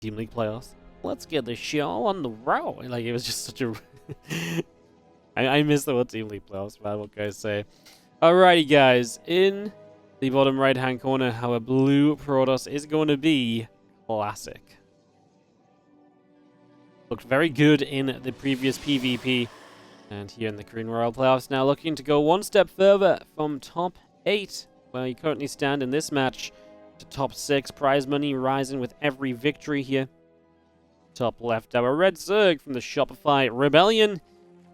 Team League playoffs. Let's get the show on the road. Like, it was just such a... I miss the whole Team League playoffs, man. What can I say? Alrighty, guys. In the bottom right-hand corner, our blue Protoss is going to be Classic. Looked very good in the previous PvP. And here in the Korean Royale playoffs, now looking to go one step further from top 8, where you currently stand in this match, to top 6. Prize money rising with every victory here. Top left, our red Zerg from the Shopify Rebellion.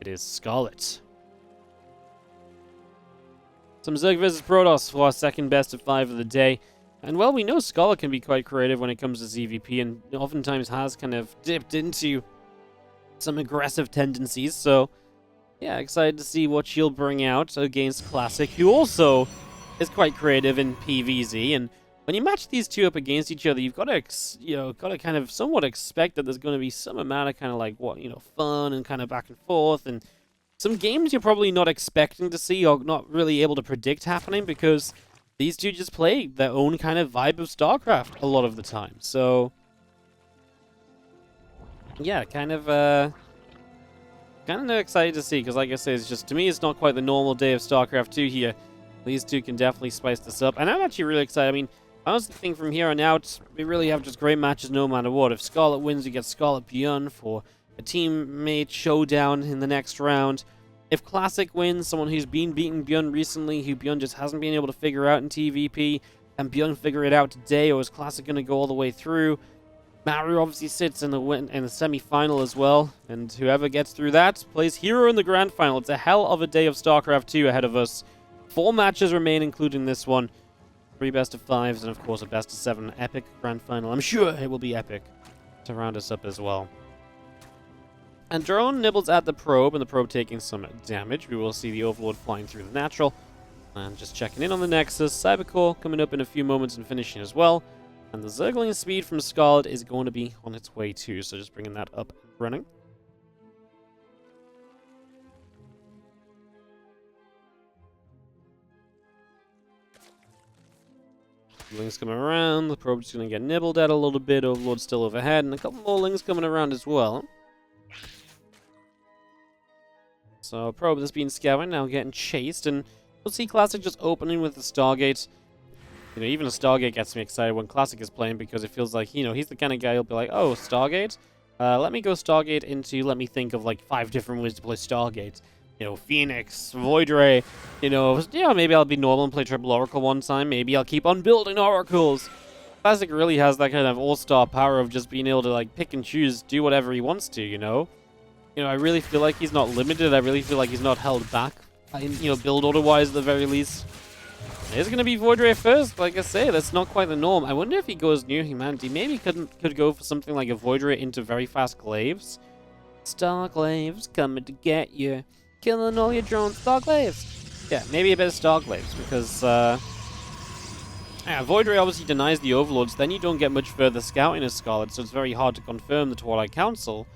It is Scarlett. Some Zerg versus Protoss for our second best of 5 of the day. And well, we know Scarlett can be quite creative when it comes to ZvP, and oftentimes has kind of dipped into some aggressive tendencies. So, yeah, excited to see what she'll bring out against Classic, who also is quite creative in PvZ. And when you match these two up against each other, you've got to, kind of somewhat expect that there's going to be some amount of kind of like, fun and kind of back and forth, and some games you're probably not expecting to see or not really able to predict happening, because these two just play their own kind of vibe of StarCraft a lot of the time. So, yeah, kind of excited to see, because like I say, it's just, to me, it's not quite the normal day of StarCraft 2 here. These two can definitely spice this up, and I'm actually really excited. I mean, I honestly think from here on out, we really have just great matches no matter what. If Scarlett wins, you get Scarlett Beyond for a teammate showdown in the next round. If Classic wins, someone who's been beaten Beyond recently, who Beyond just hasn't been able to figure out in TVP, and Beyond figure it out today, or is Classic going to go all the way through? Maru obviously sits in the semi-final as well, and whoever gets through that plays Hero in the Grand Final. It's a hell of a day of StarCraft 2 ahead of us. 4 matches remain, including this one. 3 best of 5s, and of course a best of 7 epic Grand Final. I'm sure it will be epic to round us up as well. And Drone nibbles at the probe, and the probe taking some damage. We will see the Overlord flying through the natural. And just checking in on the Nexus. Cybercore coming up in a few moments and finishing as well. And the Zergling speed from Scarlett is going to be on its way too, so just bringing that up and running. Lings coming around, the probe's going to get nibbled at a little bit, Overlord's still overhead, and a couple more Lings coming around as well. So, probe that's been scouting, now getting chased, and we'll see Classic just opening with the Stargate. You know, even a Stargate gets me excited when Classic is playing, because it feels like, he's the kind of guy who'll be like, oh, Stargate? Let me go Stargate into, let me think of like 5 different ways to play Stargate. Phoenix, Void Ray, maybe I'll be normal and play Triple Oracle one time. Maybe I'll keep on building Oracles. Classic really has that kind of all-star power of just being able to, like, pick and choose, do whatever he wants to, I really feel like he's not limited. I really feel like he's not held back, build order-wise at the very least. It's going to be Void Ray first. Like I say, that's not quite the norm. I wonder if he goes near humanity. Maybe could go for something like a Void Ray into very fast glaives. Star glaives coming to get you. Killing all your drones, Star glaives. Yeah, maybe a bit of Star glaives, because Void Ray obviously denies the Overlords. Then you don't get much further scouting as Scarlet, so it's very hard to confirm the Twilight Council.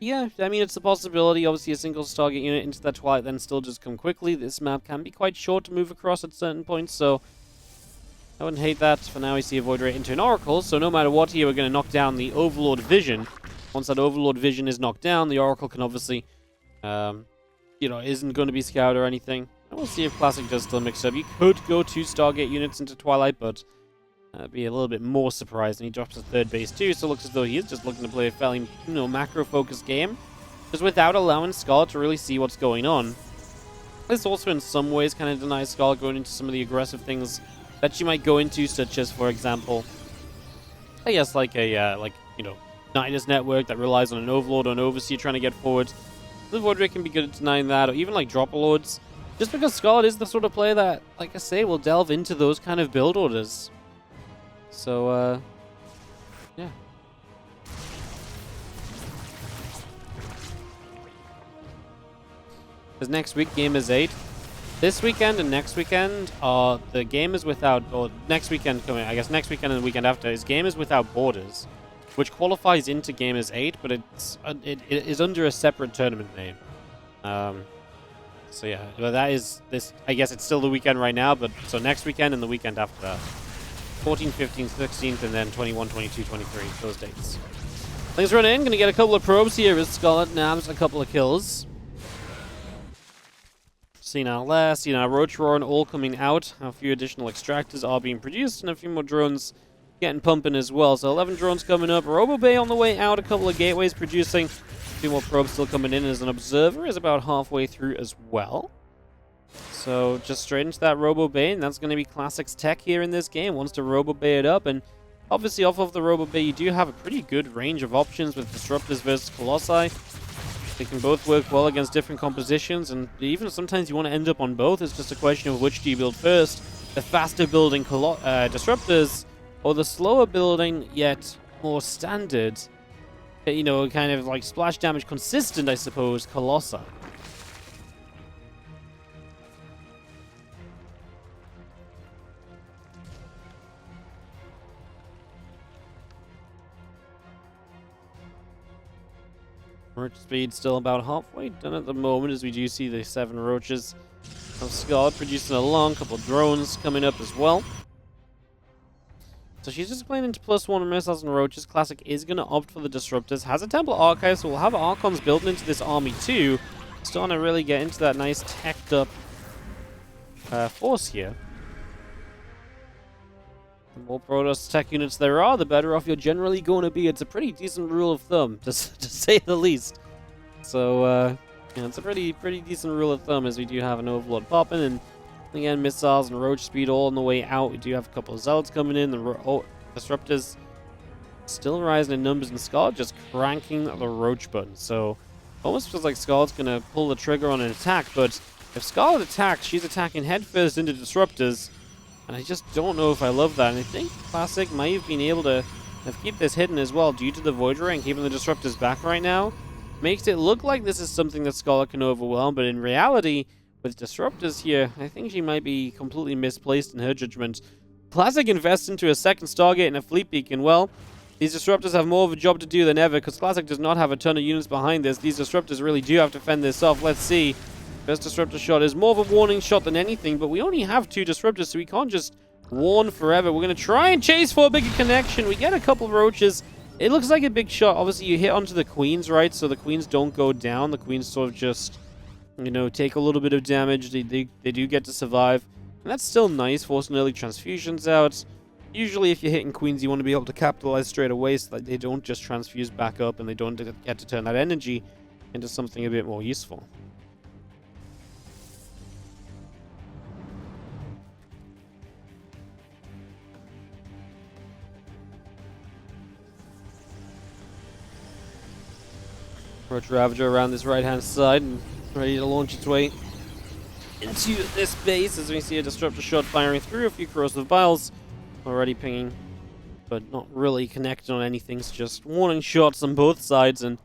Yeah, I mean, it's a possibility. Obviously, a single Stargate unit into that Twilight then still just come quickly. This map can be quite short to move across at certain points, so I wouldn't hate that. For now, we see a Void Ray into an Oracle, so no matter what here, we're going to knock down the Overlord Vision. Once that Overlord Vision is knocked down, the Oracle can obviously, isn't going to be scouted or anything. And we'll see if Classic does still mix up. You could go 2 Stargate units into Twilight, but be a little bit more surprised, and he drops a 3rd base too, so it looks as though he is just looking to play a fairly, macro-focused game, just without allowing Scarlet to really see what's going on. This also in some ways kind of denies Scarlet going into some of the aggressive things that she might go into, such as, for example, I guess like a, Nidus network that relies on an Overlord or an Overseer trying to get forward. The Void Ray can be good at denying that, or even like Dropper Lords, just because Scarlet is the sort of player that, like I say, will delve into those kind of build orders. So, yeah. Because next week, Game is 8. This weekend and next weekend are the Game is Without, or next weekend coming, I guess next weekend and the weekend after, is Game is Without Borders, which qualifies into Game is 8, but it is under a separate tournament name. So yeah, but that is this. I guess it's still the weekend right now, but so next weekend and the weekend after that. 14th, 15th, 16th, and then 21, 22, 23, those dates. Things run in, gonna get a couple of probes here as Scarlett nabs a couple of kills. Senile Lair, Senile Roach Roaring all coming out. A few additional extractors are being produced, and a few more drones getting pumping as well. So 11 drones coming up, Robo Bay on the way out, a couple of gateways producing. A few more probes still coming in as an observer is about halfway through as well. So just straight into that Robo Bay, and that's going to be Classic's tech here in this game. Wants to Robo Bay it up, and obviously off of the Robo Bay you do have a pretty good range of options with Disruptors versus Colossi. They can both work well against different compositions, and even sometimes you want to end up on both. It's just a question of which do you build first. The faster building Disruptors, or the slower building yet more standard, you know, kind of like splash damage consistent, I suppose, Colossi. Roach speed still about halfway done at the moment, as we do see the 7 roaches of Scarlett producing along. A couple of drones coming up as well. So she's just playing into +1 missiles and roaches. Classic is going to opt for the Disruptors. Has a Templar Archive, so we'll have Archons built into this army too. Starting to really get into that nice teched up force here. The more Protoss tech units there are, the better off you're generally going to be. It's a pretty decent rule of thumb, to say the least. So, yeah, it's a pretty decent rule of thumb, as we do have an Overlord popping, and again, missiles and roach speed all on the way out. We do have a couple of Zealots coming in. The Disruptors still rising in numbers, and Scarlett just cranking the roach button. So, almost feels like Scarlett's going to pull the trigger on an attack, but if Scarlett attacks, she's attacking headfirst into Disruptors. And I just don't know if I love that. And I think Classic might have been able to keep this hidden as well due to the Void Ray and keeping the Disruptors back right now. Makes it look like this is something that Scarlett can overwhelm, but in reality, with Disruptors here, I think she might be completely misplaced in her judgment. Classic invests into a second Stargate and a Fleet Beacon. Well, these Disruptors have more of a job to do than ever, because Classic does not have a ton of units behind this. These Disruptors really do have to fend this off. Let's see. First Disruptor shot is more of a warning shot than anything, but we only have 2 Disruptors, so we can't just warn forever. We're going to try and chase for a bigger connection. We get a couple of roaches. It looks like a big shot. Obviously, you hit onto the Queens, right? So the Queens don't go down. The Queens sort of just, you know, take a little bit of damage. They do get to survive. And that's still nice, forcing early transfusions out. Usually, if you're hitting Queens, you want to be able to capitalize straight away so that they don't just transfuse back up and they don't get to turn that energy into something a bit more useful. Roach Ravager around this right-hand side and ready to launch its way into this base as we see a Disruptor shot firing through. A few Corrosive Vials already pinging, but not really connected on anything. It's just warning shots on both sides, and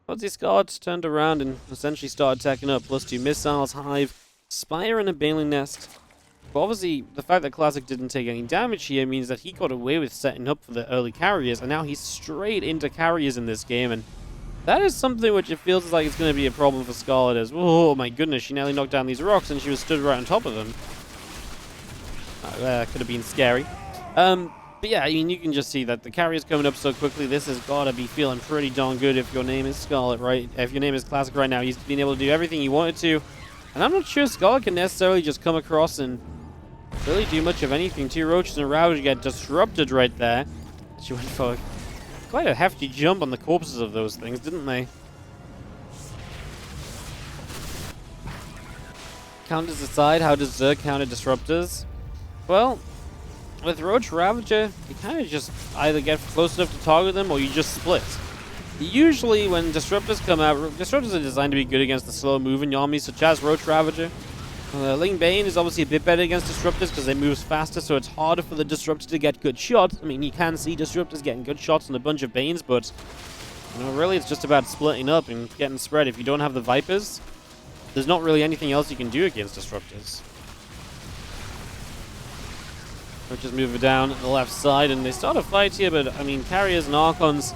once these Scarlett turned around and essentially started attacking up. +2 missiles, Hive, Spire, and a Baneling Nest. But obviously, the fact that Classic didn't take any damage here means that he got away with setting up for the early carriers, and now he's straight into carriers in this game, and that is something which it feels like it's going to be a problem for Scarlett as, oh my goodness, she nearly knocked down these rocks and she was stood right on top of them. That could have been scary. But yeah, I mean, you can just see that the carrier's coming up so quickly. This has got to be feeling pretty darn good if your name is Scarlett, right? If your name is Classic right now, he's been able to do everything he wanted to. And I'm not sure Scarlett can necessarily just come across and really do much of anything. 2 roaches and a Ravager get disrupted right there. She went for quite a hefty jump on the corpses of those things, didn't they? Counters aside, how does Zerg counter Disruptors? Well, with Roach Ravager, you kind of just either get close enough to target them or you just split. Usually when Disruptors come out, Disruptors are designed to be good against the slow moving armies such as Roach Ravager. Ling Bane is obviously a bit better against Disruptors because they move faster, so it's harder for the Disruptor to get good shots. I mean, you can see Disruptors getting good shots on a bunch of Banes, but you know, really it's just about splitting up and getting spread. If you don't have the Vipers, there's not really anything else you can do against Disruptors. Just move it down the left side, and they start a fight here, but I mean, Carriers and Archons,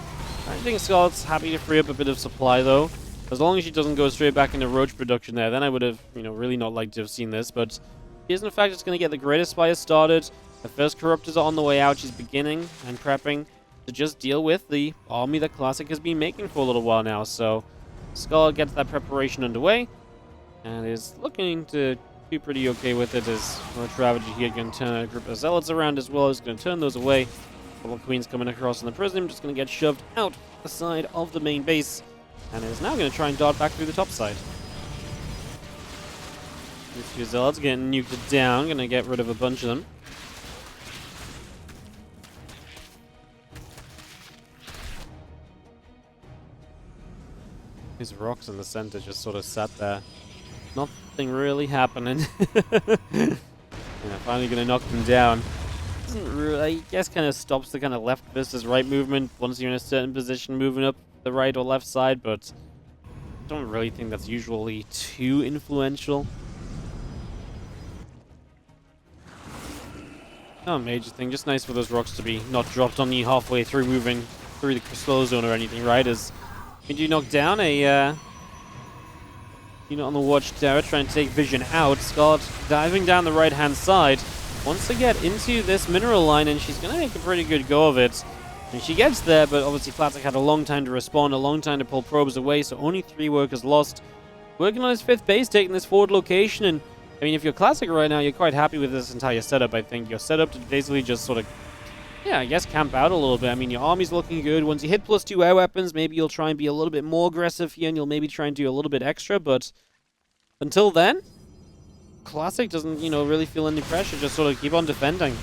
I think Scarlett's happy to free up a bit of supply though. As long as she doesn't go straight back into Roach production there, then I would have, you know, really not liked to have seen this. But she is in fact just going to get the Greater Spire started. The first Corruptors are on the way out. She's beginning and prepping to just deal with the army that Classic has been making for a little while now. So Scarlett gets that preparation underway and is looking to do pretty okay with it, as Much Ravager here going to turn a group of Zealots around as well. Is going to turn those away. A couple of Queens coming across in the Prism, just going to get shoved out the side of the main base, and is now going to try and dart back through the top side. These two Zealots getting nuked down, going to get rid of a bunch of them. These rocks in the center just sort of sat there. Nothing really happening. Yeah, finally going to knock them down. Doesn't really, I guess, kind of stops the kind of left versus right movement once you're in a certain position, moving up the right or left side, but I don't really think that's usually too influential. Not a major thing, just nice for those rocks to be not dropped on you halfway through moving through the slow zone or anything, right? As when you knock down a unit on the watchtower, trying to take vision out, Scarlett diving down the right-hand side, wants to get into this mineral line, and she's going to make a pretty good go of it. And she gets there, but obviously Classic had a long time to respond, a long time to pull probes away, so only 3 workers lost. Working on his 5th base, taking this forward location, and I mean, if you're Classic right now, you're quite happy with this entire setup, I think. You're set up to basically just sort of, yeah, I guess camp out a little bit. I mean, your army's looking good. Once you hit +2 air weapons, maybe you'll try and be a little bit more aggressive here, and you'll maybe try and do a little bit extra, but until then, Classic doesn't, really feel any pressure. Just sort of keep on defending.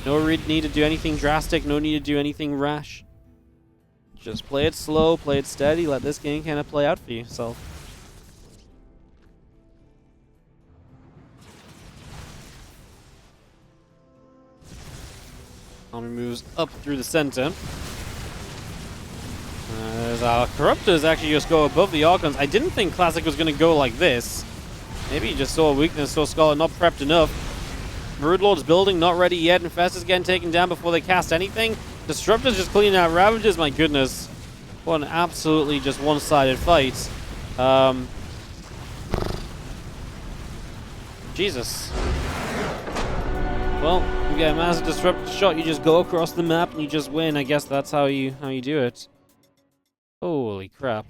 No need to do anything drastic. No need to do anything rash. Just play it slow, play it steady. Let this game kind of play out for yourself. Army moves up through the center. As our Corruptors actually just go above the Archons. I didn't think Classic was going to go like this. Maybe he just saw a weakness, saw Scarlett not prepped enough. Broodlord's building, not ready yet. Infestors getting taken down before they cast anything. Disruptors just cleaning out Ravagers, my goodness. What an absolutely just one-sided fight. Jesus. Well, you get a massive disruptor shot, you just go across the map and you just win. I guess that's how you do it. Holy crap.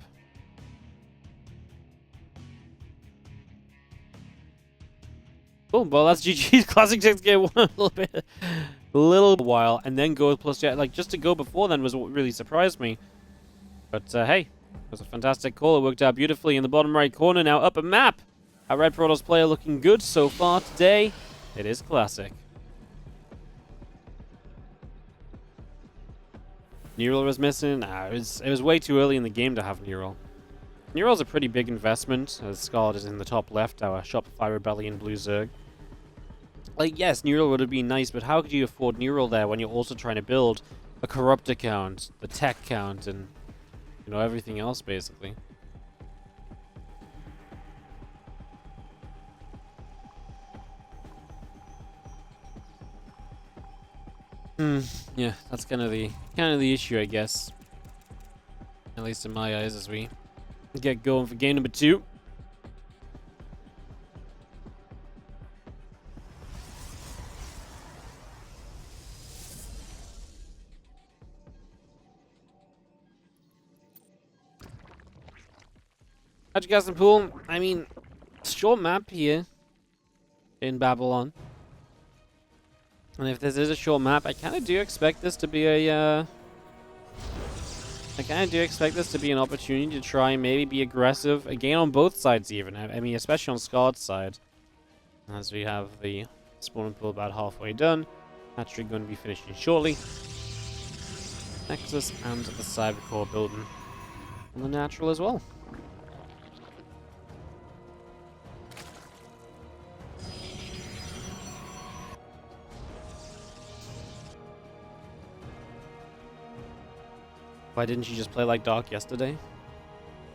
Oh, well, that's GG's. Classic takes game 1 a little while, and then go with +2. Like, just to go before then was what really surprised me. But, hey, it was a fantastic call. It worked out beautifully in the bottom right corner. Now up a map. Our Red Protoss player looking good so far today. It is Classic. Neural was missing. It was way too early in the game to have Neural. Neural's a pretty big investment, as Scarlett is in the top left, our Shopify Rebellion Blue Zerg. Like, yes, Neural would have been nice, but how could you afford Neural there when you're also trying to build a Corruptor count, the tech count, and, everything else, basically? Yeah, that's kind of the issue, I guess. At least in my eyes, as we get going for game number 2. How'd you guys pool? I mean, short map here in Babylon. And if this is a short map, I kind of do expect this to be a I kind of do expect this to be an opportunity to try and maybe be aggressive, again on both sides even. I mean, especially on Scarlett's side. As we have the spawn pool about halfway done. Hatchery going to be finishing shortly. Nexus and the Cybercore building. And the Natural as well. Why didn't you just play like Dark yesterday?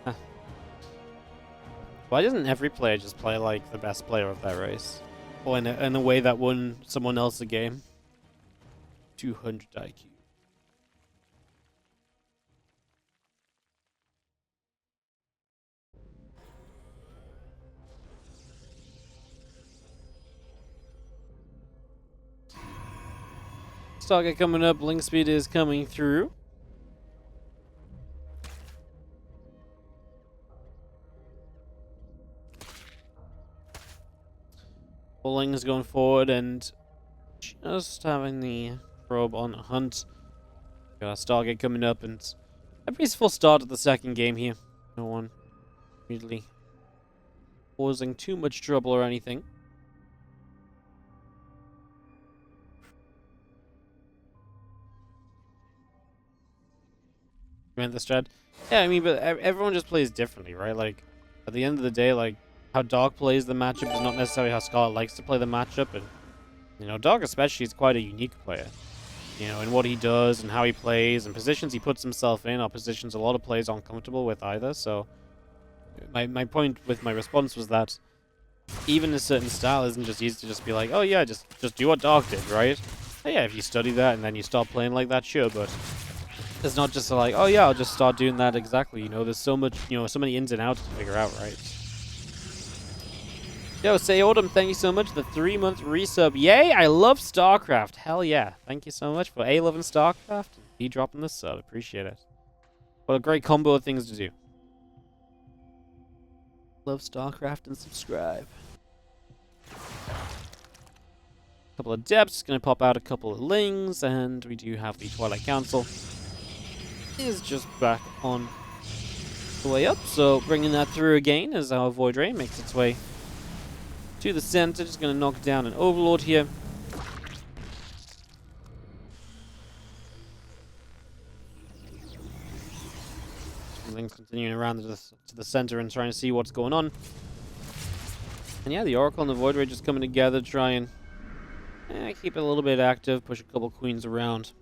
Huh. Why doesn't every player just play like the best player of their race? Or in a way that won someone else a game? 200 IQ. Stargate coming up. Link speed is coming through. Pulling is going forward and just having the probe on a hunt. Got a Stargate coming up and a peaceful start to the second game here. No one really causing too much trouble or anything. The strat. Yeah, I mean, but everyone just plays differently, right? Like, at the end of the day, like, how Dog plays the matchup is not necessarily how Scarlett likes to play the matchup, and, you know, Dog especially is quite a unique player. You know, in what he does and how he plays and positions he puts himself in are positions a lot of players aren't comfortable with either, so my point with my response was that even a certain style isn't just easy to just be like, oh yeah, just do what Dog did, right? Oh, yeah, if you study that and then you start playing like that, sure, but it's not just like, oh yeah, I'll just start doing that exactly, you know, there's so much, you know, so many ins and outs to figure out, right? Yo, Say Autumn, thank you so much for the 3-month resub. Yay, I love StarCraft. Hell yeah. Thank you so much for A loving StarCraft and B dropping the sub. Appreciate it. What a great combo of things to do. Love StarCraft and subscribe. Couple of depths, gonna pop out a couple of lings, and we do have the Twilight Council. Is just back on the way up, so bringing that through again as our Void Ray makes its way to the center. Just going to knock down an Overlord here. Things continuing around to the center and trying to see what's going on. And yeah, the Oracle and the Void Ray just coming together, try and keep it a little bit active, push a couple queens around.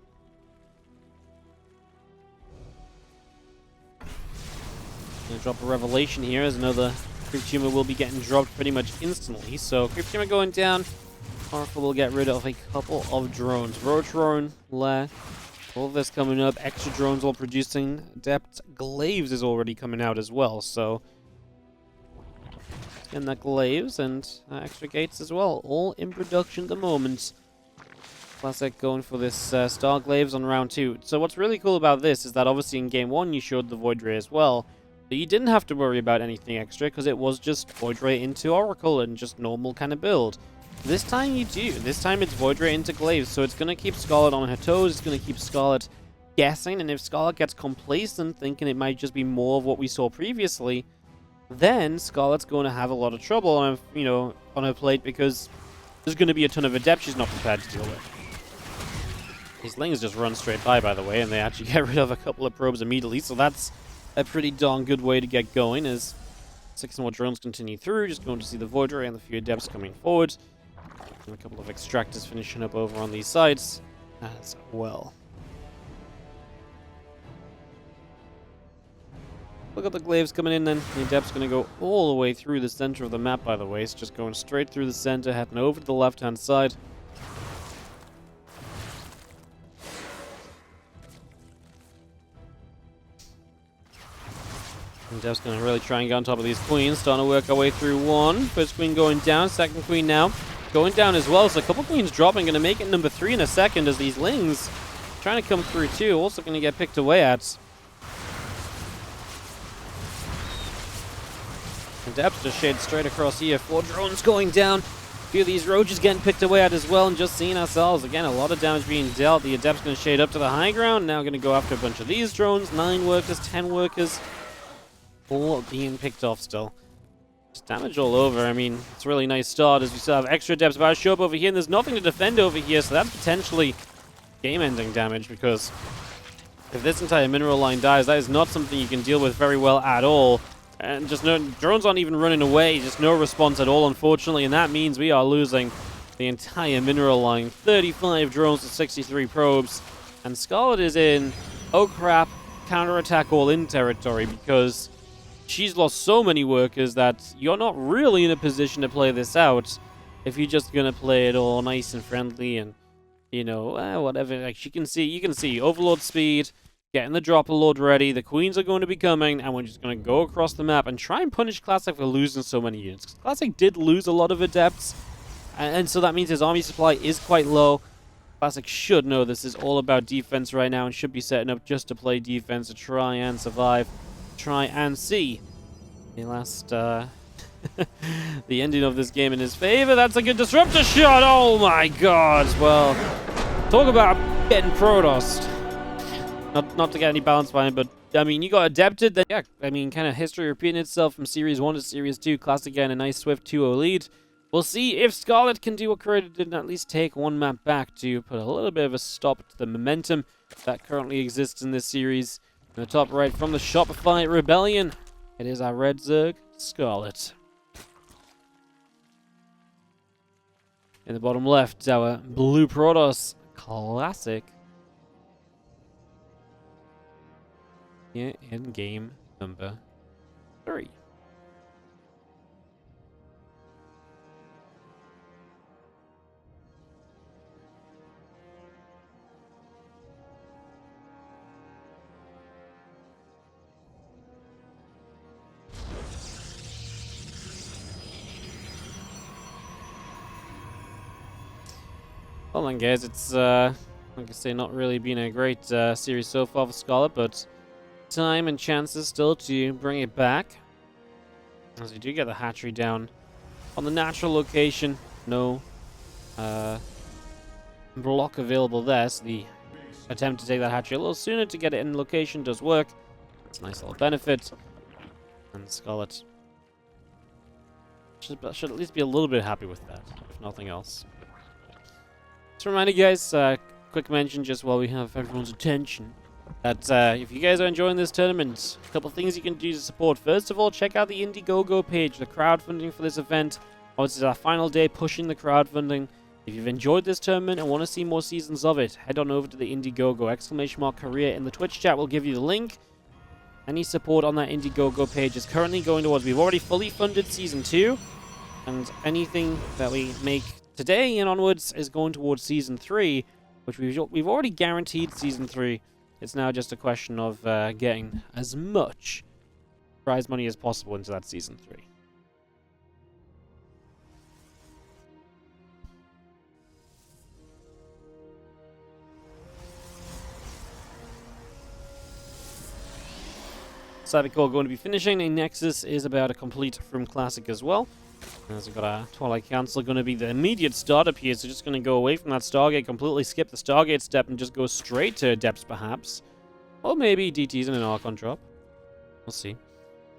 Gonna drop a Revelation here as another Creep Tumor will be getting dropped pretty much instantly. So Creep Tumor going down. Oracle will get rid of a couple of drones. Roach-Drone, Lair. All of this coming up. Extra drones all producing. Adept Glaives is already coming out as well. So getting that Glaives and extra gates as well. All in production at the moment. Classic going for this Star Glaives on round 2. So what's really cool about this is that obviously in game 1 you showed the Void Ray as well. So you didn't have to worry about anything extra because it was just Void Ray into Oracle and just normal kind of build. This time you do. This time it's Void Ray into Glaives, so it's going to keep Scarlett on her toes. It's going to keep Scarlett guessing, and if Scarlett gets complacent, thinking it might just be more of what we saw previously, then Scarlett's going to have a lot of trouble on her, you know, on her plate because there's going to be a ton of Adept she's not prepared to deal with. These Lings just run straight by the way, and they actually get rid of a couple of probes immediately, so that's a pretty darn good way to get going as 6 more drones continue through. Just going to see the Void Ray and the few Adepts coming forward. And a couple of Extractors finishing up over on these sides as well. Look at the Glaives coming in then. The Adept's going to go all the way through the center of the map, by the way. It's just going straight through the center, heading over to the left-hand side. Dev's going to really try and get on top of these queens. Starting to work our way through one. First queen going down. Second queen now going down as well. So a couple queens dropping. Going to make it number 3 in a second as these Lings trying to come through too. Also going to get picked away at. And Depths just shade straight across here. 4 drones going down. A few of these Roaches getting picked away at as well. And just seeing ourselves. Again, a lot of damage being dealt. The Adept's going to shade up to the high ground. Now going to go after a bunch of these drones. 9 workers, 10 workers. All being picked off still. Just damage all over. I mean, it's a really nice start as we still have extra Adepts about to show up over here, and there's nothing to defend over here, so that's potentially game-ending damage, because if this entire mineral line dies, that is not something you can deal with very well at all. And just no drones aren't even running away, just no response at all, unfortunately, and that means we are losing the entire mineral line. 35 drones to 63 probes, and Scarlett is in, oh crap, counterattack all-in territory, because she's lost so many workers that you're not really in a position to play this out if you're just gonna play it all nice and friendly and, you know, whatever. Like you can see Overlord speed, getting the Dropper Lord ready, the Queens are going to be coming, and we're just gonna go across the map and try and punish Classic for losing so many units. Classic did lose a lot of Adepts, and so that means his army supply is quite low. Classic should know this is all about defense right now and should be setting up just to play defense, to try and survive, try and see the last, the ending of this game in his favor. That's a good disruptor shot. Oh my god. Well, talk about getting Protossed. Not to get any balance behind, but I mean, you got adapted. Then yeah, I mean, kind of history repeating itself from Series 1 to Series 2. Classic getting a nice swift 2-0 lead. We'll see if Scarlett can do what Creator did and at least take one map back to put a little bit of a stop to the momentum that currently exists in this series. In the top right from the Shopify Rebellion, it is our red Zerg, Scarlett. In the bottom left, our blue Protoss, Classic. Here in game number 3. Well then guys, it's like I say, not really been a great series so far for Scarlett, but time and chances still to bring it back. As we do get the hatchery down on the natural location. No block available there, so the attempt to take that hatchery a little sooner to get it in location does work. It's a nice little benefit. And Scarlett should at least be a little bit happy with that, if nothing else. Just a reminder, guys, quick mention just while we have everyone's attention, that if you guys are enjoying this tournament, a couple things you can do to support. First of all, check out the Indiegogo page, the crowdfunding for this event. Obviously, it's our final day pushing the crowdfunding. If you've enjoyed this tournament and want to see more seasons of it, head on over to the Indiegogo !career in the Twitch chat. We'll give you the link. Any support on that Indiegogo page is currently going towards, we've already fully funded Season 2, and anything that we make today and onwards is going towards Season 3, which we've already guaranteed Season 3. It's now just a question of getting as much prize money as possible into that Season 3. ZvP going to be finishing. A Nexus is about a complete from Classic as well. As we've got our Twilight Council going to be the immediate startup here, so just going to go away from that Stargate, completely skip the Stargate step and just go straight to Depths perhaps. Or maybe DTs in an Archon drop. We'll see.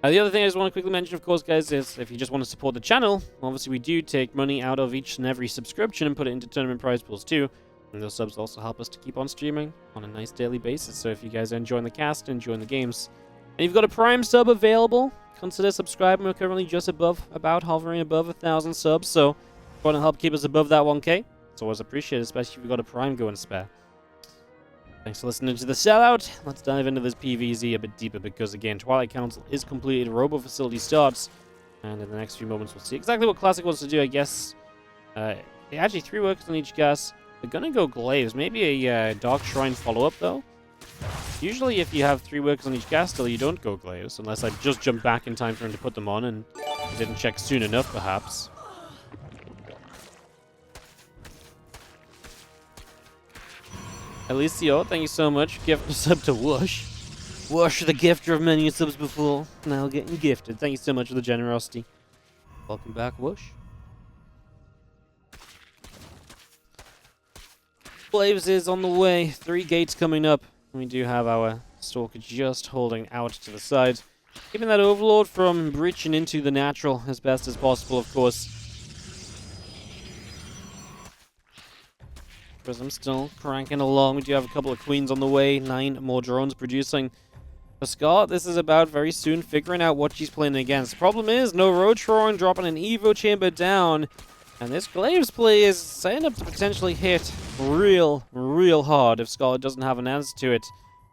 The other thing I just want to quickly mention, of course, guys, is if you just want to support the channel, obviously we do take money out of each and every subscription and put it into tournament prize pools too. And those subs also help us to keep on streaming on a nice daily basis. So if you guys are enjoying the cast, enjoying the games, and you've got a Prime sub available, consider subscribing. We're currently just hovering above 1,000 subs, so if you want to help keep us above that 1K, it's always appreciated, especially if you've got a Prime going spare. Thanks for listening to the sellout. Let's dive into this PvZ a bit deeper, because again, Twilight Council is completed, Robo Facility starts, and in the next few moments we'll see exactly what Classic wants to do, I guess. Actually 3 workers on each gas. They're gonna go Glaives, maybe a Dark Shrine follow-up though. Usually if you have 3 workers on each gas still, you don't go Glaives, unless I just jumped back in time for him to put them on and I didn't check soon enough, perhaps. Alicio, thank you so much. Gift a sub to Whoosh. Whoosh, the gifter of many subs before, now getting gifted. Thank you so much for the generosity. Welcome back, Whoosh. Glaives is on the way. 3 gates coming up. We do have our Stalker just holding out to the side, keeping that Overlord from breaching into the natural as best as possible, of course. Prism still cranking along. We do have a couple of Queens on the way, 9 more drones producing. For Scarlett, this is about very soon figuring out what she's playing against. Problem is, no Roach-Roaring, dropping an Evo Chamber down. And this Glaives play is setting up to potentially hit real hard if Scarlett doesn't have an answer to it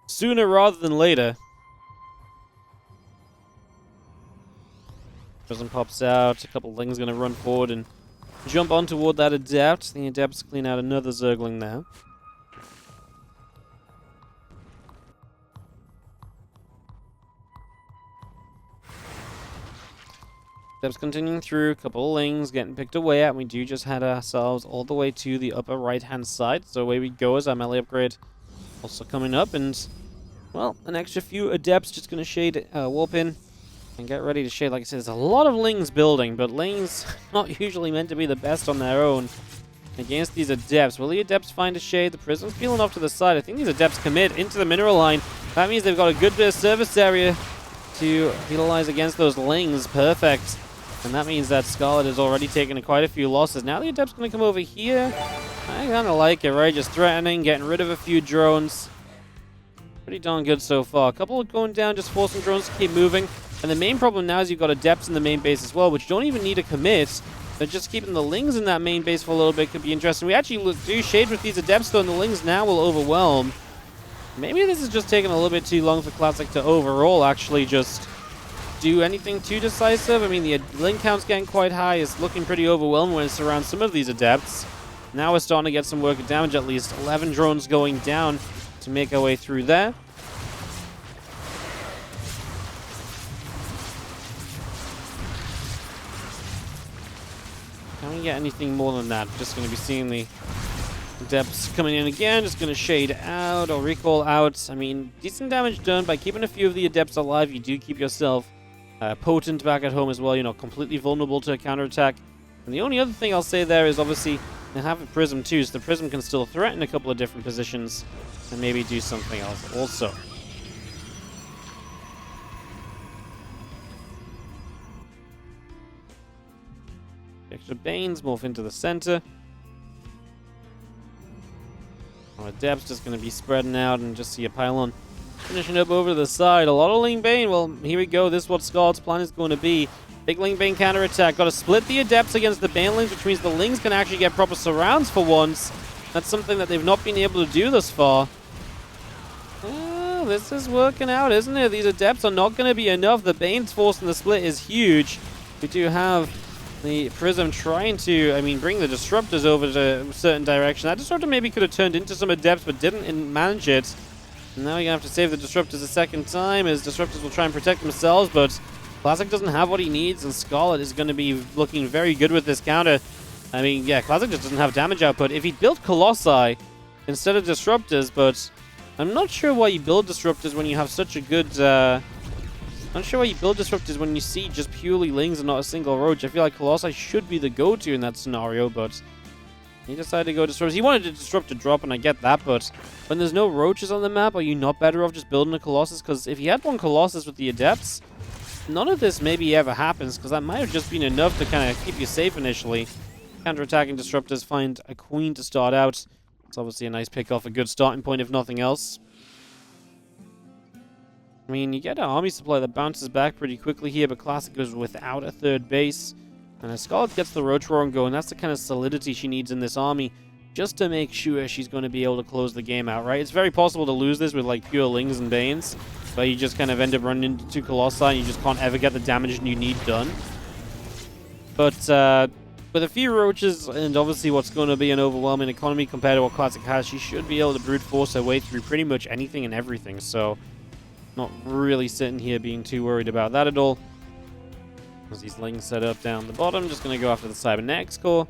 sooner rather than later. Prism pops out, a couple of Lings going to run forward and jump on toward that Adept. The Adepts clean out another Zergling now. Steps continuing through, a couple of lings getting picked away at. We do just head ourselves all the way to the upper right-hand side. So away we go as our melee upgrade also coming up. And, well, an extra few adepts just going to shade warp in and get ready to shade. Like I said, there's a lot of lings building, but lings not usually meant to be the best on their own against these adepts. Will the adepts find a shade? The prism's peeling off to the side. I think these adepts commit into the mineral line. That means they've got a good bit of surface area to utilize against those lings. Perfect. And that means that Scarlett has already taken quite a few losses. Now the adept's going to come over here. I kind of like it, right? Just threatening, getting rid of a few drones. Pretty darn good so far. A couple are going down, just forcing drones to keep moving. And the main problem now is you've got adepts in the main base as well, which don't even need to commit. But just keeping the lings in that main base for a little bit could be interesting. We actually do shade with these adepts, though, and the lings now will overwhelm. Maybe this is just taking a little bit too long for Classic to overall actually just do anything too decisive. I mean, the link count's getting quite high. It's looking pretty overwhelming when it surrounds some of these adepts. Now we're starting to get some work of damage, at least 11 drones going down to make our way through there. Can we get anything more than that? Just going to be seeing the adepts coming in again, just going to shade out or recall out. I mean, decent damage done by keeping a few of the adepts alive. You do keep yourself potent back at home as well. You're not completely vulnerable to a counterattack. And the only other thing I'll say there is obviously they have a prism too, so the prism can still threaten a couple of different positions and maybe do something else also. Extra Banes morph into the center. Our adepts just going to be spreading out and just see a pylon finishing up over to the side. A lot of Ling Bane. Well, here we go. This is what Scarlett's plan is going to be. Big Ling Bane counterattack. Got to split the adepts against the Banelings, which means the Lings can actually get proper surrounds for once. That's something that they've not been able to do thus far. This is working out, isn't it? These adepts are not going to be enough. The Bane's force in the split is huge. We do have the Prism trying to, I mean, bring the Disruptors over to a certain direction. That Disruptor maybe could have turned into some adepts, but didn't manage it. And now you're going to have to save the Disruptors a second time, as Disruptors will try and protect themselves, but Classic doesn't have what he needs, and Scarlett is going to be looking very good with this counter. I mean, yeah, Classic just doesn't have damage output. If he built Colossi instead of Disruptors, but I'm not sure why you build Disruptors when you have such a good... I'm not sure why you build Disruptors when you see just purely Lings and not a single Roach. I feel like Colossi should be the go-to in that scenario, but he decided to go Disruptors. He wanted to Disrupt a drop, and I get that, but when there's no Roaches on the map, are you not better off just building a Colossus? Because if you had one Colossus with the Adepts, none of this maybe ever happens, because that might have just been enough to kind of keep you safe initially. Counter-attacking Disruptors find a Queen to start out. It's obviously a nice pick-off, a good starting point, if nothing else. I mean, you get an army supply that bounces back pretty quickly here, but Classic goes without a third base. And as Scarlett gets the Roach Roar going, that's the kind of solidity she needs in this army, just to make sure she's going to be able to close the game out, right? It's very possible to lose this with, like, pure Lings and Banes, but you just kind of end up running into two Colossi, and you just can't ever get the damage you need done. But, with a few Roaches, and obviously what's going to be an overwhelming economy compared to what Classic has, she should be able to brute force her way through pretty much anything and everything, so not really sitting here being too worried about that at all. As these Lings set up down the bottom, just going to go after the Cybernetics Core.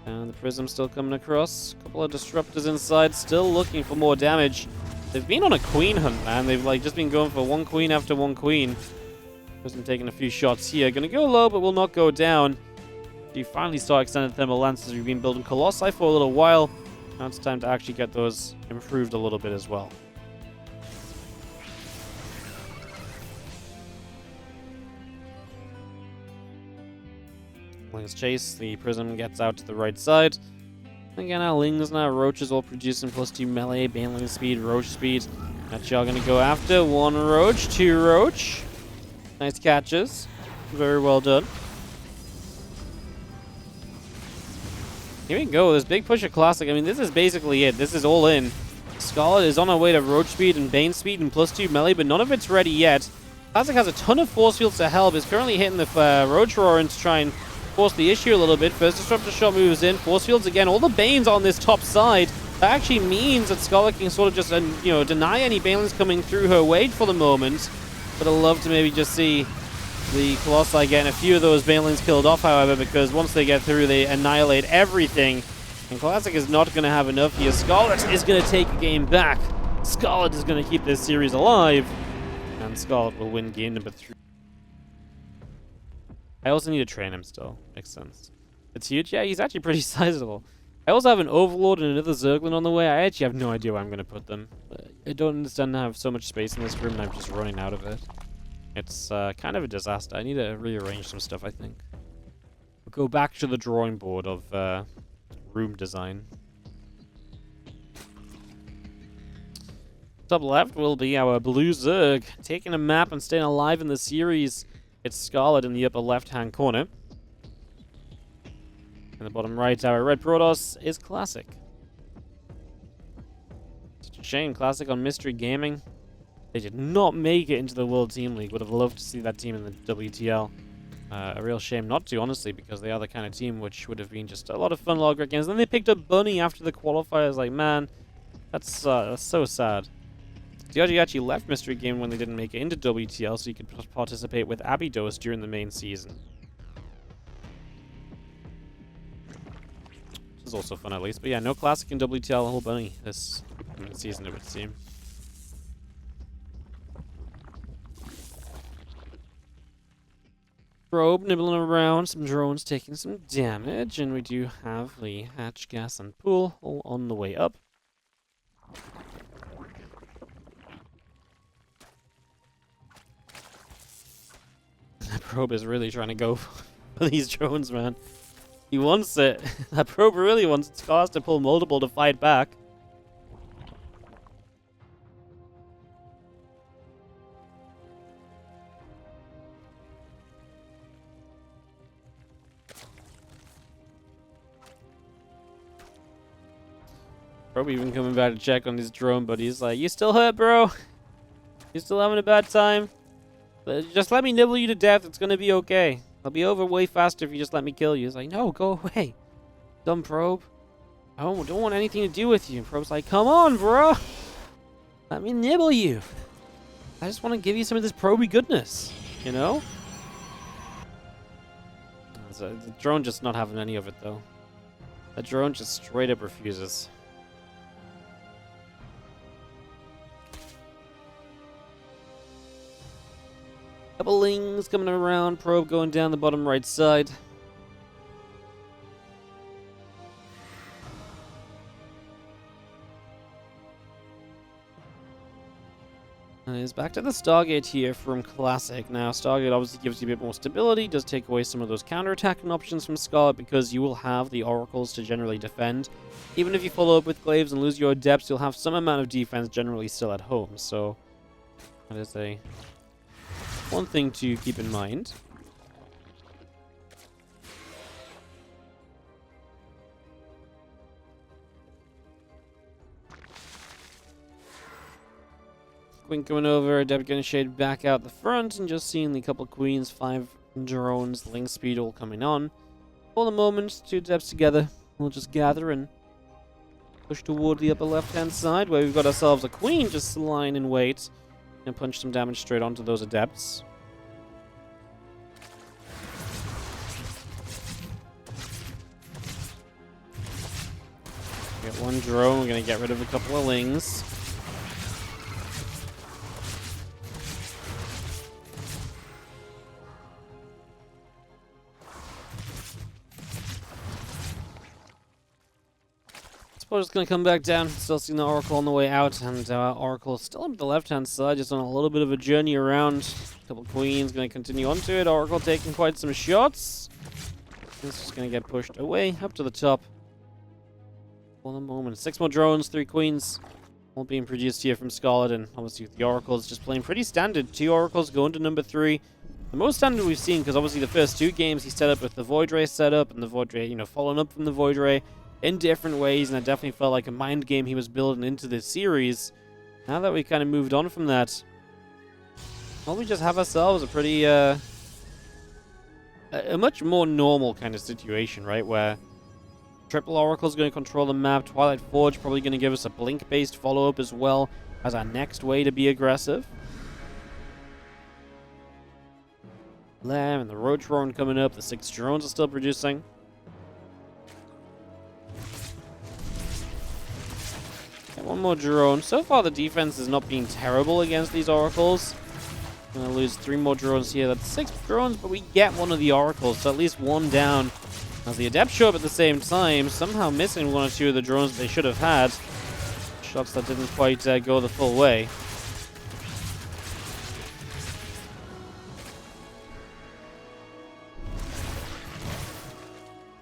And the Prism still coming across. A couple of Disruptors inside, still looking for more damage. They've been on a Queen hunt, man. They've like just been going for one Queen after one Queen. Prism taking a few shots here. Going to go low, but will not go down. You finally start extended thermal lances. We've been building Colossi for a little while. Now it's time to actually get those improved a little bit as well. Lings chase, the Prism gets out to the right side. Again, our Lings and our Roaches all producing +2 melee, Baneling speed, Roach speed. That y'all gonna go after. One Roach, two Roach. Nice catches. Very well done. Here we go, this big push of Classic. I mean, this is basically it. This is all in. Scarlett is on her way to Roach speed and Bane speed and +2 melee, but none of it's ready yet. Classic has a ton of force fields to help. Is currently hitting the Roach Roar and to try and force the issue a little bit. First Disruptor shot moves in. Force fields again. All the Banes on this top side. That actually means that Scarlett can sort of just, deny any Banelings coming through her way for the moment. But I'd love to maybe just see The Colossi getting a few of those banelings killed off, however, because once they get through, they annihilate everything. And Classic is not going to have enough here. Scarlett is going to take a game back. Scarlett is going to keep this series alive. And Scarlett will win game number 3. I also need to train him still. Makes sense. It's huge. Yeah, he's actually pretty sizable. I also have an Overlord and another Zerglin on the way. I actually have no idea where I'm going to put them. I don't understand how I have so much space in this room and I'm just running out of it. It's kind of a disaster. I need to rearrange some stuff, I think. We'll go back to the drawing board of room design. Top left will be our blue Zerg, taking a map and staying alive in the series. It's Scarlett in the upper left-hand corner. In the bottom right, our red Protoss is Classic. Such a shame, Classic on Mystery Gaming. They did not make it into the World Team League. Would have loved to see that team in the WTL. A real shame not to, honestly, because they are the kind of team which would have been just a lot of fun log games. And then they picked up Bunny after the qualifiers. Like, man, that's so sad. DRG actually left Mystery Game when they didn't make it into WTL, so you could participate with Abydos during the main season. Which is also fun, at least. But yeah, no Classic in WTL, a whole Bunny this season, it would seem. Probe nibbling around, some drones taking some damage, and we do have the hatch, gas, and pool all on the way up. That probe is really trying to go for these drones, man. He wants it. That probe really wants Scars to pull multiple to fight back. Probably even coming back to check on his drone, but he's like, "You still hurt, bro? You still having a bad time? Just let me nibble you to death. It's gonna be okay. I'll be over way faster if you just let me kill you." He's like, "No, go away, dumb probe. I don't want anything to do with you." And probe's like, "Come on, bro. Let me nibble you. I just want to give you some of this probey goodness, you know?" So the drone just not having any of it, though. The drone just straight up refuses. Couple lings coming around, probe going down the bottom right side. And it's back to the Stargate here from Classic. Now, Stargate obviously gives you a bit more stability, does take away some of those counter-attacking options from Scarlet because you will have the Oracles to generally defend. Even if you follow up with Glaives and lose your Adepts, you'll have some amount of defense generally still at home. So, that is one thing to keep in mind. Queen coming over, Adept getting shaded back out the front, and just seeing the couple queens, 5 drones, Link speed all coming on. For the moment, 2 Adepts together. We'll just gather and push toward the upper left-hand side, where we've got ourselves a queen just lying in wait. And punch some damage straight onto those Adepts. Get one drone, we're going to get rid of a couple of lings. Spoiler's going to come back down, still seeing the Oracle on the way out, and Oracle still up the left-hand side, just on a little bit of a journey around. A couple queens going to continue onto it, Oracle taking quite some shots. This is going to get pushed away, up to the top. For the moment, 6 more drones, 3 queens, all being produced here from Scarlett, and obviously with the Oracles just playing pretty standard. 2 Oracles going to number 3. The most standard we've seen, because obviously the first 2 games he set up with the Void Ray setup, and the Void Ray, following up from the Void Ray in different ways, and it definitely felt like a mind game he was building into this series. Now that we kind of moved on from that, well, we just have ourselves a pretty, a much more normal kind of situation, right, where Triple Oracle's going to control the map. Twilight Forge probably going to give us a Blink-based follow-up as well as our next way to be aggressive. Lamb and the road drone coming up. The 6 drones are still producing. Okay, one more drone. So far, the defense has not been terrible against these oracles. Gonna lose 3 more drones here. That's 6 drones, but we get one of the oracles, so at least one down. As the adepts show up at the same time, somehow missing 1 or 2 of the drones they should have had. Shots that didn't quite go the full way.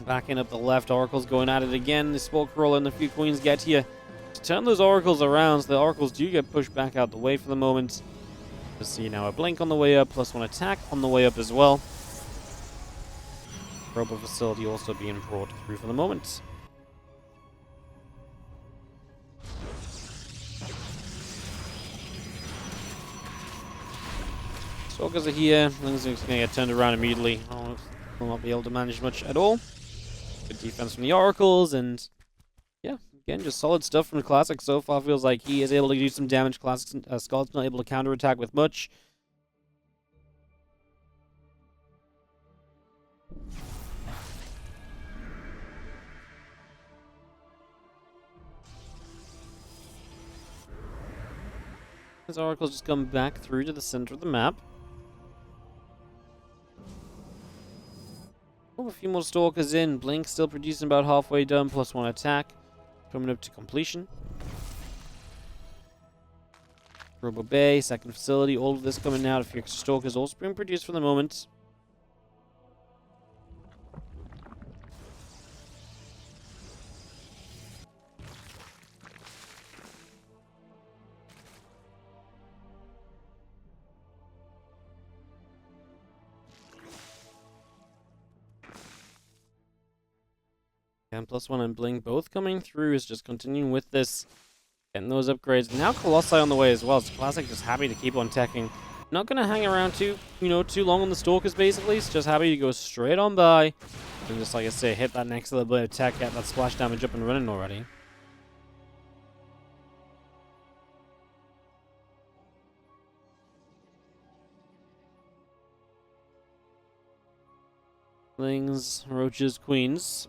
Backing up the left, oracles going at it again. The smoke roll and the few queens get here to turn those oracles around, so the oracles do get pushed back out the way for the moment. Just see now a blink on the way up, +1 attack on the way up as well. Robo facility also being brought through for the moment. Stalkers are here. Things are going to get turned around immediately. Will not be able to manage much at all. Good defense from the oracles, and yeah, again, just solid stuff from the Classic so far. Feels like he is able to do some damage. Classic Scarlett's not able to counterattack with much. His oracles just come back through to the center of the map. Oh, a few more stalkers in. Blink still producing about halfway done, +1 attack. Coming up to completion. Robo Bay, second facility, all of this coming out. A few extra stalkers also being produced for the moment. And +1 and Blink both coming through is just continuing with this. Getting those upgrades. Now Colossi on the way as well. So Classic just happy to keep on teching. Not going to hang around too long on the Stalkers basically. It's just happy to go straight on by. And just like I say, hit that next little bit of tech, get that splash damage up and running already. Lings, roaches, queens.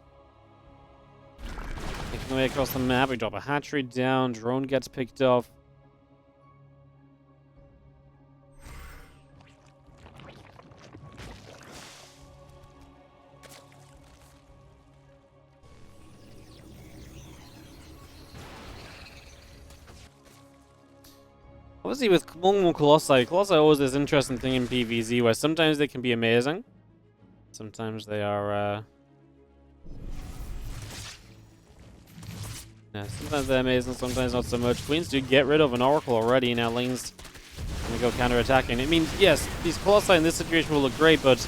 Making the way across the map, we drop a hatchery down, drone gets picked off. Obviously with more Colossi always this interesting thing in PvZ where sometimes they can be amazing. Sometimes they are yeah, sometimes they're amazing, sometimes not so much. Queens do get rid of an Oracle already, now Ling's gonna go counter-attacking. I mean, yes, these Colossi in this situation will look great, but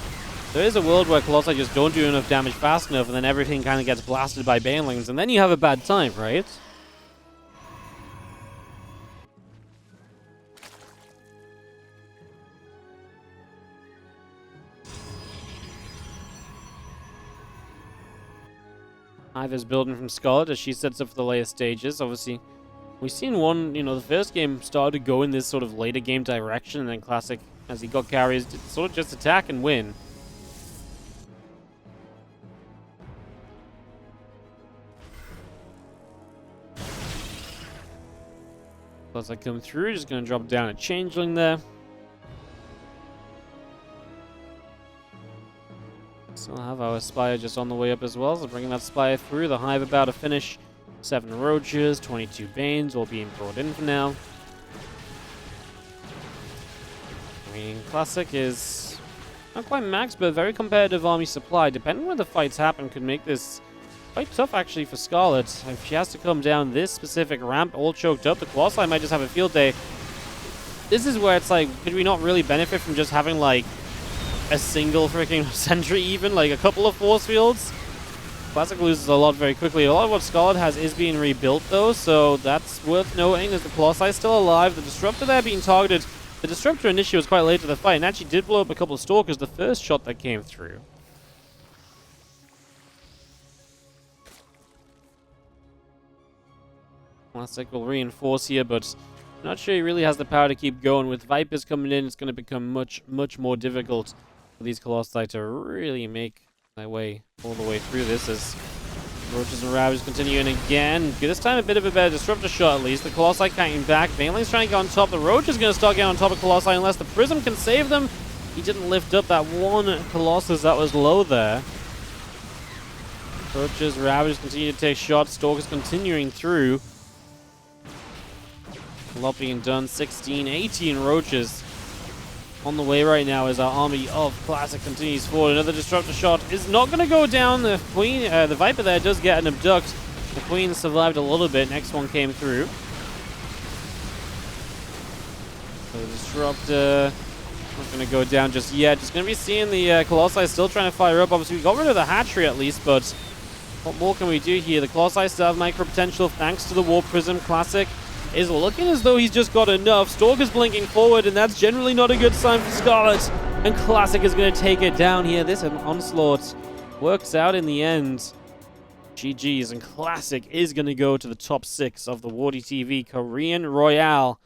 there is a world where Colossi just don't do enough damage fast enough, and then everything kind of gets blasted by Banelings, and then you have a bad time, right? Hive is building from Scarlett as she sets up for the later stages. Obviously, we've seen one, the first game started to go in this sort of later game direction, and then Classic, as he got carries, did sort of just attack and win. As I come through, just going to drop down a Changeling there. So we'll have our Spire just on the way up as well, so bringing that Spire through. The Hive about to finish. 7 Roaches, 22 Banes, all being brought in for now. I mean, Classic is not quite max, but very competitive army supply. Depending where the fights happen, could make this quite tough actually for Scarlett. If she has to come down this specific ramp all choked up, the Colossi might just have a field day. This is where it's like, could we not really benefit from just having like a single freaking sentry even, like a couple of force fields? Classic loses a lot very quickly. A lot of what Scarlett has is being rebuilt though, so that's worth noting. As the Colossi still alive, the Disruptor there being targeted. The Disruptor initially was quite late to the fight and actually did blow up a couple of Stalkers the first shot that came through. Classic will reinforce here, but not sure he really has the power to keep going. With Vipers coming in, it's going to become much more difficult for these Colossi to really make their way all the way through this as Roaches and Ravage continuing again. This time a bit of a better disruptor shot at least. The Colossi counting back. Baneling's trying to get on top. The Roach is going to start getting on top of Colossi unless the Prism can save them. He didn't lift up that one Colossus that was low there. Roaches, Ravage continue to take shots. Stalkers continuing through. A lot being done. 16, 18 Roaches on the way right now as our army of Classic continues forward. Another disruptor shot is not going to go down. The Queen, the Viper there does get an abduct. The Queen survived a little bit. Next one came through. So the disruptor not going to go down just yet. Just going to be seeing the Colossi still trying to fire up. Obviously, we got rid of the hatchery at least, but what more can we do here? The Colossi still have micro potential thanks to the War Prism. Classic is looking as though he's just got enough. Stalker's blinking forward, and that's generally not a good sign for Scarlett. And Classic is going to take it down here. This onslaught works out in the end. GG's, and Classic is going to go to the top 6 of the WardiTV Korean Royale.